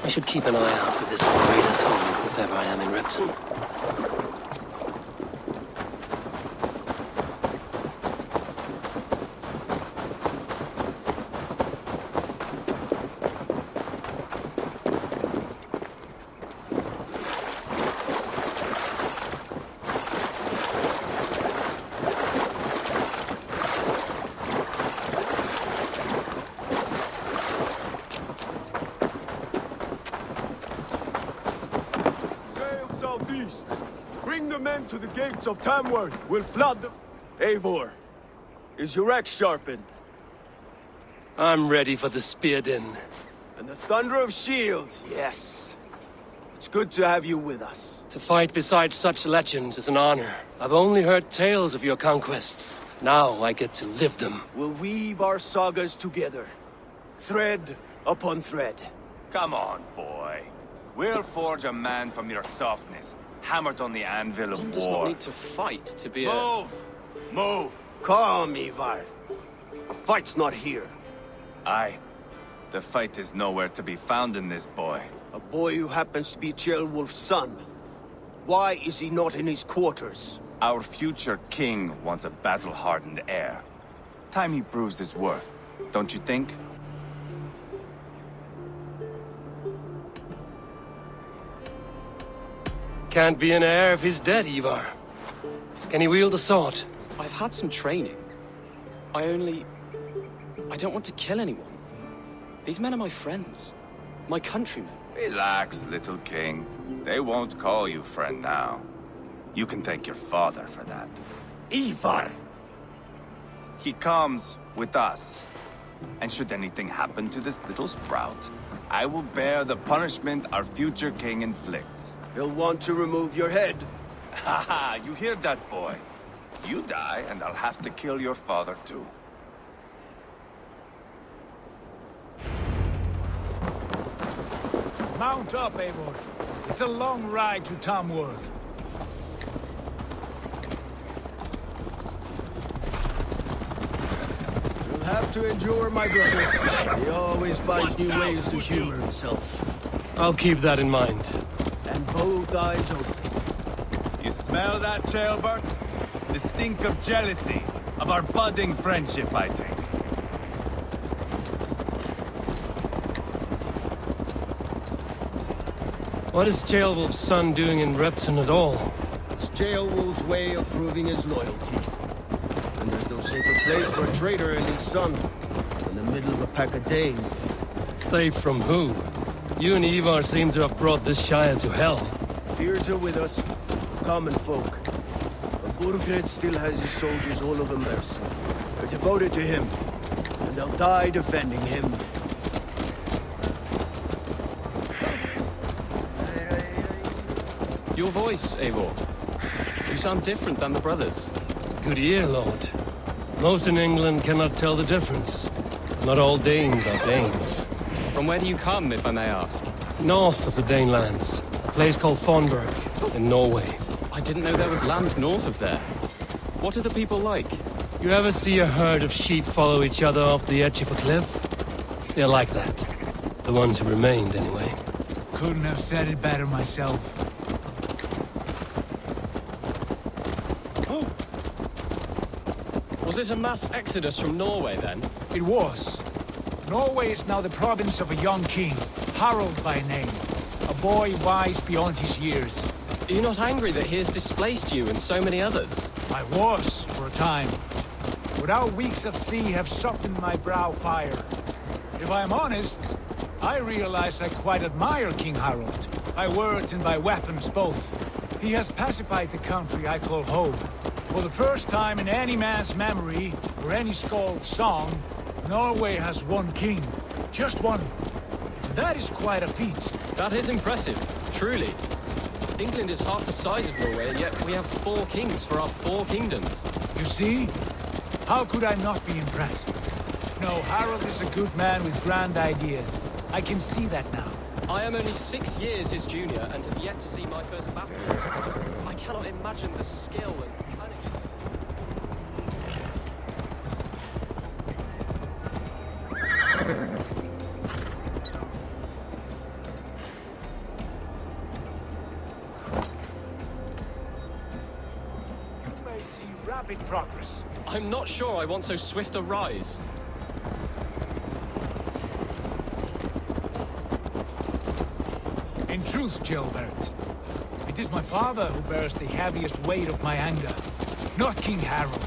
I should keep an eye out for this raiders' home if ever I am in Repton. Bring the men to the gates of Tamworth. We'll flood them. Eivor, is your axe sharpened? I'm ready for the spear din. And the thunder of shields, yes. It's good to have you with us. To fight beside such legends is an honor. I've only heard tales of your conquests. Now I get to live them. We'll weave our sagas together. Thread upon thread. Come on, boy. We'll forge a man from your softness, hammered on the anvil of One war. does not need to fight to be Move! Move! Calm, Eivor. A fight's not here. Aye. The fight is nowhere to be found in this boy. A boy who happens to be Ceolwulf's son. Why is he not in his quarters? Our future king wants a battle-hardened heir. Time he proves his worth, don't you think? Can't be an heir if he's dead, Eivor. Can he wield a sword? I've had some training. I don't want to kill anyone. These men are my friends. My countrymen. Relax, little king. They won't call you friend now. You can thank your father for that. Eivor! He comes with us. And should anything happen to this little sprout, I will bear the punishment our future king inflicts. He'll want to remove your head. Haha, you hear that, boy? You die, and I'll have to kill your father, too. Mount up, Eivor. It's a long ride to Tamworth. You'll have to endure, my brother. He always finds new ways to humor himself. I'll keep that in mind. And both eyes open. You smell that, Ceolbert? The stink of jealousy, of our budding friendship, I think. What is Ceolwulf's son doing in Repton at all? It's Ceolwulf's way of proving his loyalty. And there's no safer place for a traitor and his son in the middle of a pack of Danes. Safe from who? You and Eivor seem to have brought this Shire to hell. Fears are with us, common folk. But Burgred still has his soldiers all over Mercia. They're devoted to him, and they'll die defending him. Your voice, Eivor. You sound different than the brothers. Good ear, Lord. Most in England cannot tell the difference. Not all Danes are Danes. From where do you come, if I may ask? North of the Danelands, a place called Fonberg, in Norway. I didn't know there was land north of there. What are the people like? You ever see a herd of sheep follow each other off the edge of a cliff? They're like that. The ones who remained, anyway. Couldn't have said it better myself. Was it a mass exodus from Norway, then? It was. Norway is now the province of a young king, Harald by name. A boy wise beyond his years. Are you not angry that he has displaced you and so many others? I was, for a time. But our weeks at sea have softened my brow fire. If I am honest, I realize I quite admire King Harald. By words and by weapons both. He has pacified the country I call home. For the first time in any man's memory, or any skald's song, Norway has one king. Just one. And that is quite a feat. That is impressive, truly. England is half the size of Norway, and yet we have 4 kings for our 4 kingdoms. You see? How could I not be impressed? No, Harald is a good man with grand ideas. I can see that now. I am only 6 years his junior and have yet to see my first battle. I cannot imagine the skill and cunning. progress. I'm not sure I want so swift a rise. In truth, Gilbert, it is my father who bears the heaviest weight of my anger, not King Harold.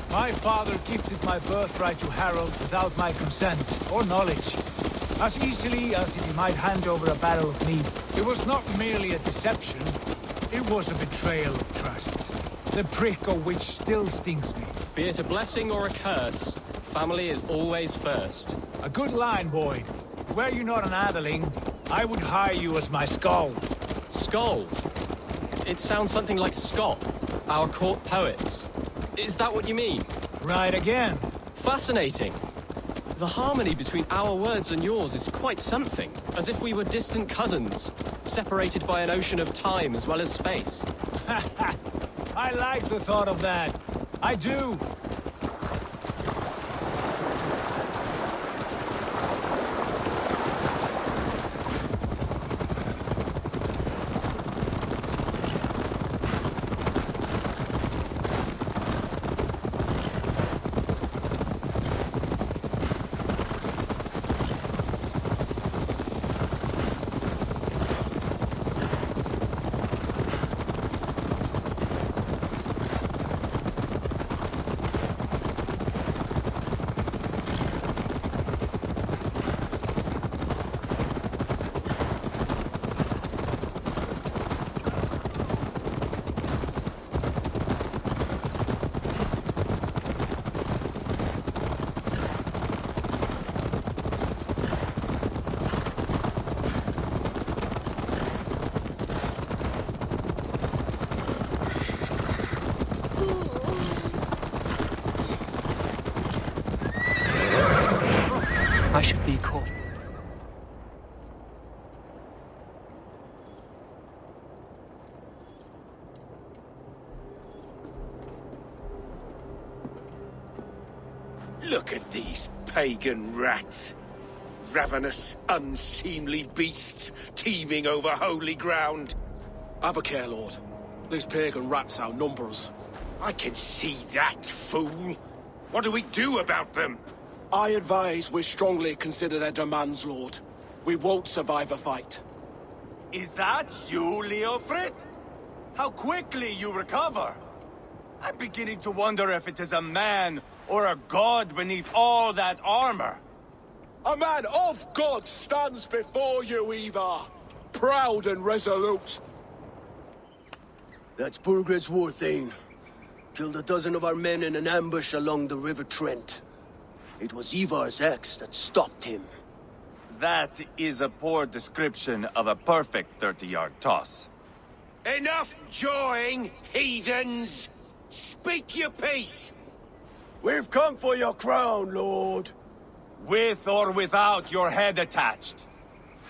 My father gifted my birthright to Harold without my consent or knowledge, as easily as if he might hand over a barrel of meat. It was not merely a deception, it was a betrayal of trust, the prick of which still stings me. Be it a blessing or a curse, family is always first. A good line, Boyd. Were you not an atheling, I would hire you as my skald. Skald? It sounds something like Scott, our court poets. Is that what you mean? Right again. Fascinating. The harmony between our words and yours is quite something. As if we were distant cousins, separated by an ocean of time as well as space. I like the thought of that. I do. I should be caught. Look at these pagan rats. Ravenous, unseemly beasts teeming over holy ground. Have a care, Lord. These pagan rats outnumber us. I can see that, fool. What do we do about them? I advise we strongly consider their demands, Lord. We won't survive a fight. Is that you, Leofrid? How quickly you recover! I'm beginning to wonder if it is a man or a god beneath all that armor. A man of God stands before you, Eivor. Proud and resolute. That's Burgred's war thane. Killed a dozen of our men in an ambush along the River Trent. It was Eivor's axe that stopped him. That is a poor description of a perfect 30-yard toss. Enough jawing, heathens! Speak your piece! We've come for your crown, Lord. With or without your head attached.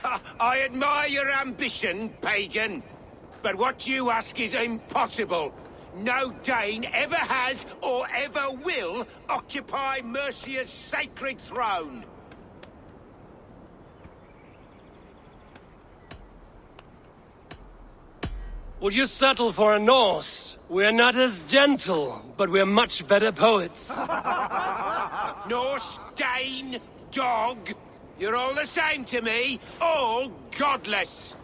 Ha, I admire your ambition, pagan. But what you ask is impossible. No Dane ever has or ever will occupy Mercia's sacred throne. Would you settle for a Norse? We're not as gentle, but we're much better poets. Norse, Dane, dog. You're all the same to me. All godless.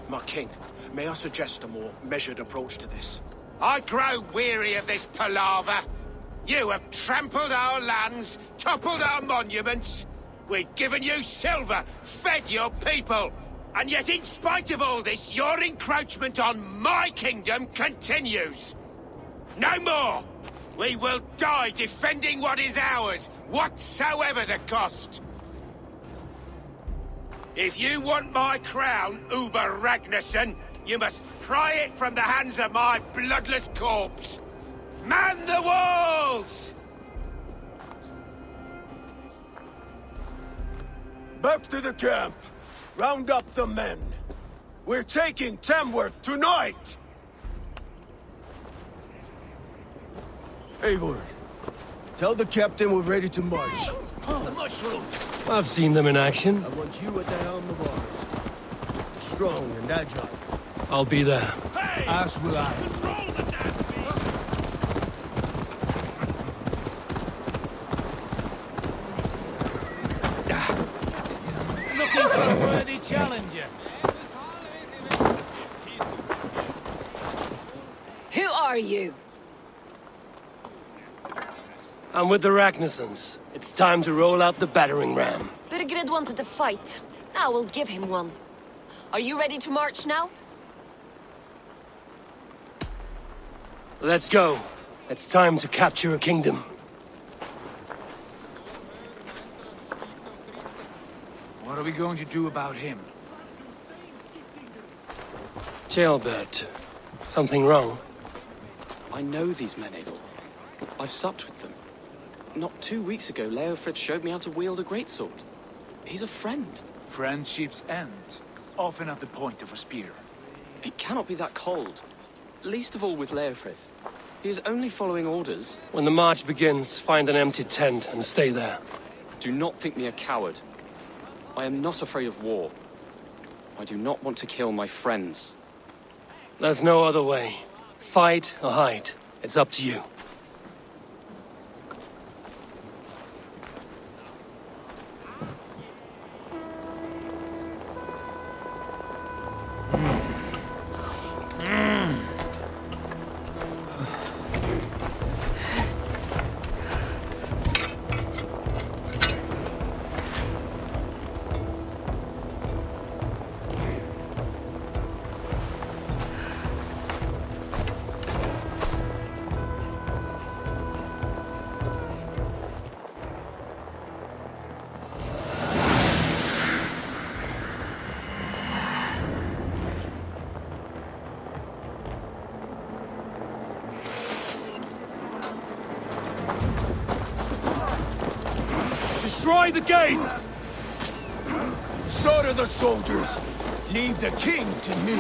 My king, may I suggest a more measured approach to this? I grow weary of this palaver. You have trampled our lands, toppled our monuments. We've given you silver, fed your people. And yet, in spite of all this, your encroachment on my kingdom continues. No more! We will die defending what is ours, whatsoever the cost. If you want my crown, Uber Ragnarsson, you must pry it from the hands of my bloodless corpse. Man the walls! Back to the camp. Round up the men. We're taking Tamworth tonight! Eivor, tell the captain we're ready to march. The mushrooms! I've seen them in action. I want you at the helm of ours. Strong and agile. I'll be there. As will I. Looking for a worthy challenger. Who are you? I'm with the Ragnarsons. It's time to roll out the battering ram. Birgrid wanted to fight. Now we'll give him one. Are you ready to march now? Let's go. It's time to capture a kingdom. What are we going to do about him? Jailbird. Something wrong? I know these men, Eivor. I've supped with them. Not 2 weeks ago, Leofrith showed me how to wield a greatsword. He's a friend. Friendships end, often at the point of a spear. It cannot be that cold. Least of all with Leofrith. He is only following orders. When the march begins, find an empty tent and stay there. Do not think me a coward. I am not afraid of war. I do not want to kill my friends. There's no other way. Fight or hide. It's up to you. Destroy the gate! Slaughter the soldiers! Leave the king to me!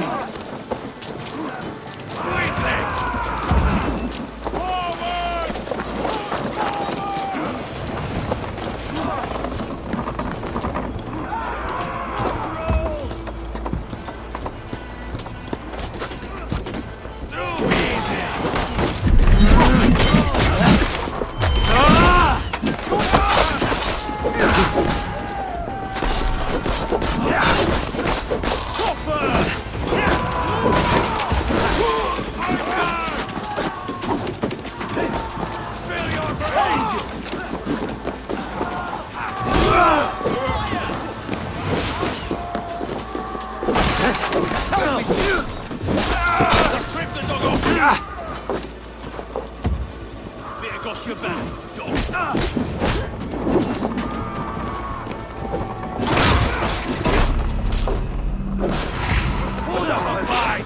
Got your back, dogs! Hold up a fight!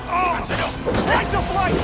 Oh, that's enough! That's a fight!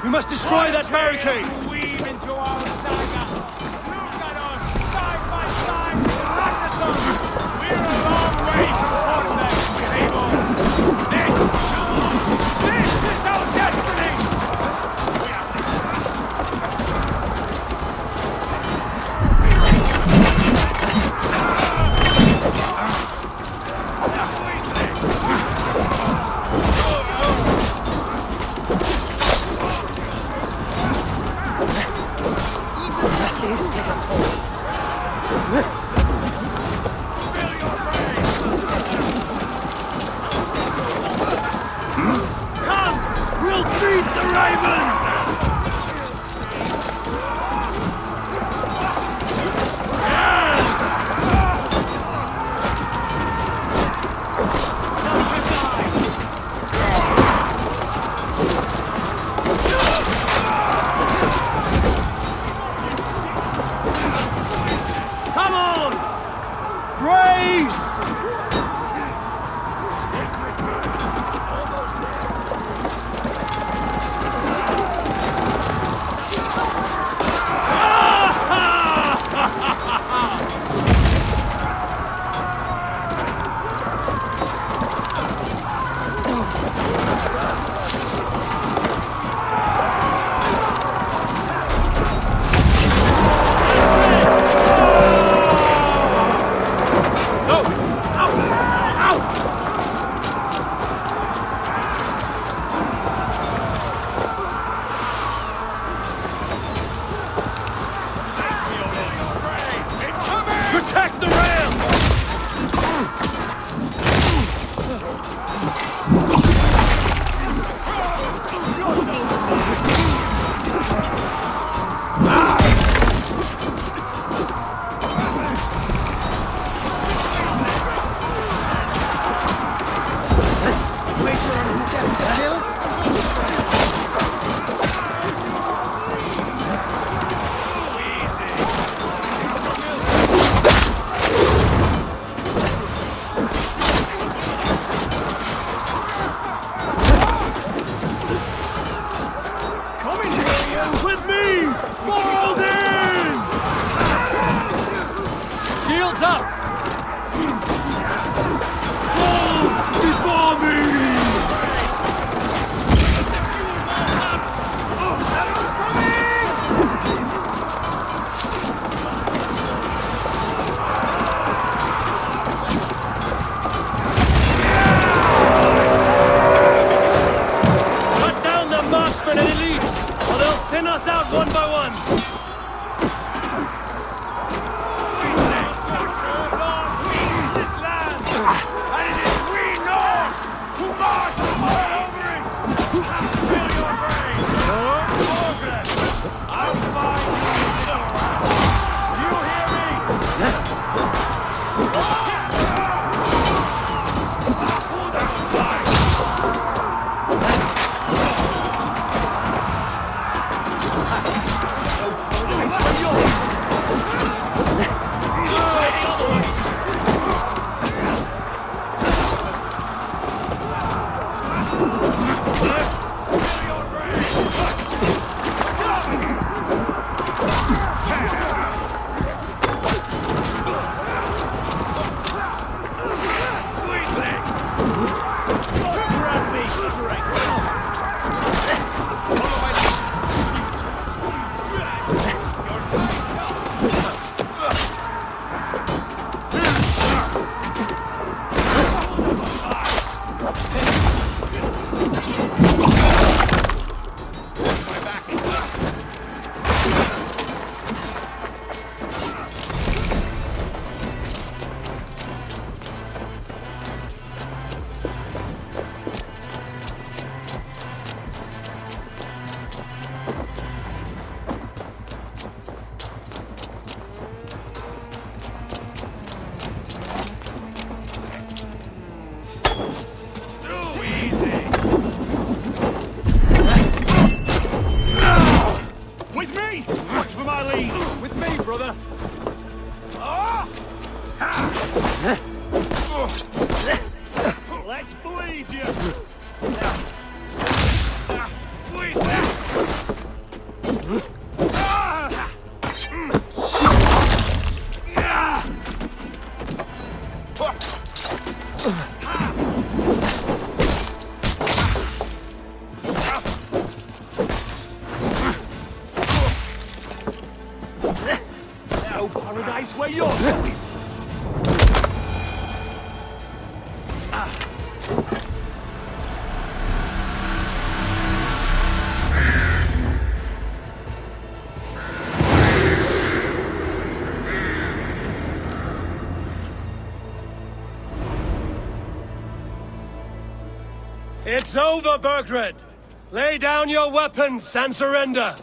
We must destroy that barricade! Weave into our saga. Look at us, side by side with the Ragnarsons. We're a long way from Fortnite, Eivor. This is our destiny! We have Stick with me. Almost there. Protect the ram! With me! Fold in! Shields up! Hold before me! Cut down the marksmen and elites, or they'll thin us out one by one. Let's bleed you! No paradise where you're going! It's over, Burgred! Lay down your weapons and surrender!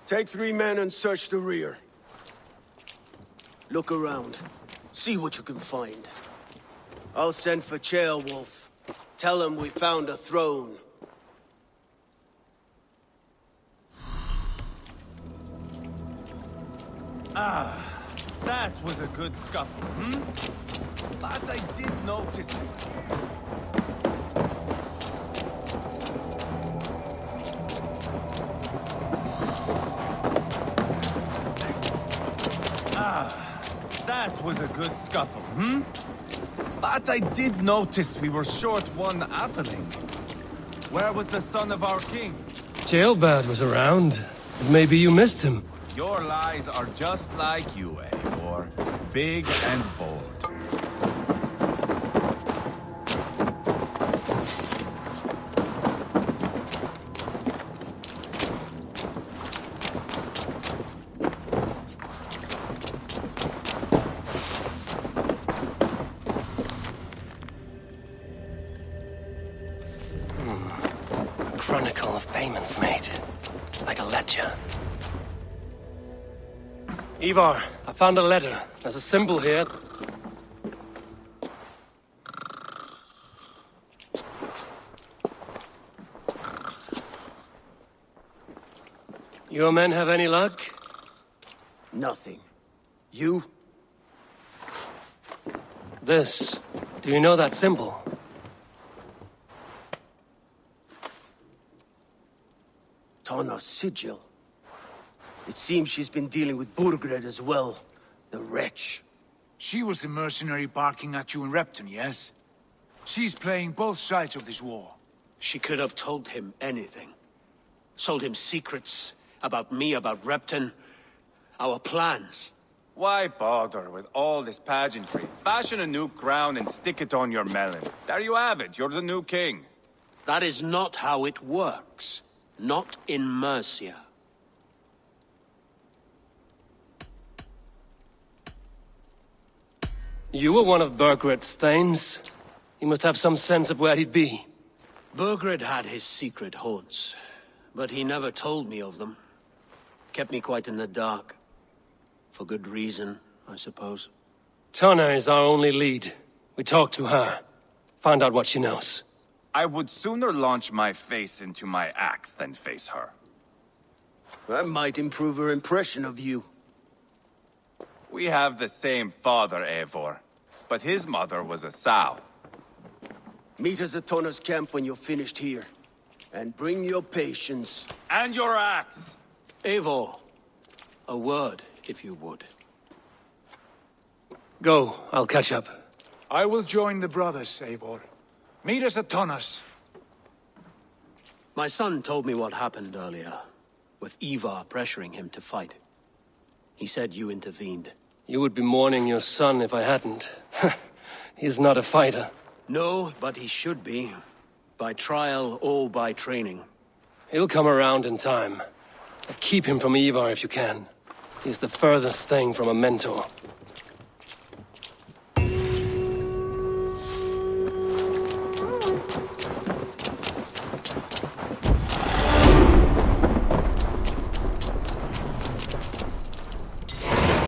Take 3 men and search the rear. Look around. See what you can find. I'll send for Ceolwulf. Tell him we found a throne. That was a good scuffle, But I did notice... That was a good scuffle, But I did notice we were short one atheling. Where was the son of our king? Ceolbad was around. Maybe you missed him. Your lies are just like you, Eivor. Big and bold. A chronicle of payments made. Like a ledger. Eivor, I found a letter. There's a symbol here. Your men have any luck? Nothing. You? This. Do you know that symbol? Tana's sigil. It seems she's been dealing with Burgred as well. The wretch. She was the mercenary barking at you in Repton, yes? She's playing both sides of this war. She could have told him anything. Sold him secrets about me, about Repton, our plans. Why bother with all this pageantry? Fashion a new crown and stick it on your melon. There you have it, you're the new king. That is not how it works. Not in Mercia. You were one of Burgred's thanes. He must have some sense of where he'd be. Burgred had his secret haunts, but he never told me of them. Kept me quite in the dark. For good reason, I suppose. Tana is our only lead. We talk to her. Find out what she knows. I would sooner launch my face into my axe than face her. That might improve her impression of you. We have the same father, Eivor. But his mother was a sow. Meet us at Tana's camp when you're finished here. And bring your patience. And your axe! Eivor, a word, if you would. Go, I'll catch up. I will join the brothers, Eivor. Meet us at Tana's. My son told me what happened earlier, with Ivar pressuring him to fight. He said you intervened. You would be mourning your son if I hadn't. He's not a fighter. No, but he should be. By trial or by training. He'll come around in time. But keep him from Ivar if you can. He's the furthest thing from a mentor.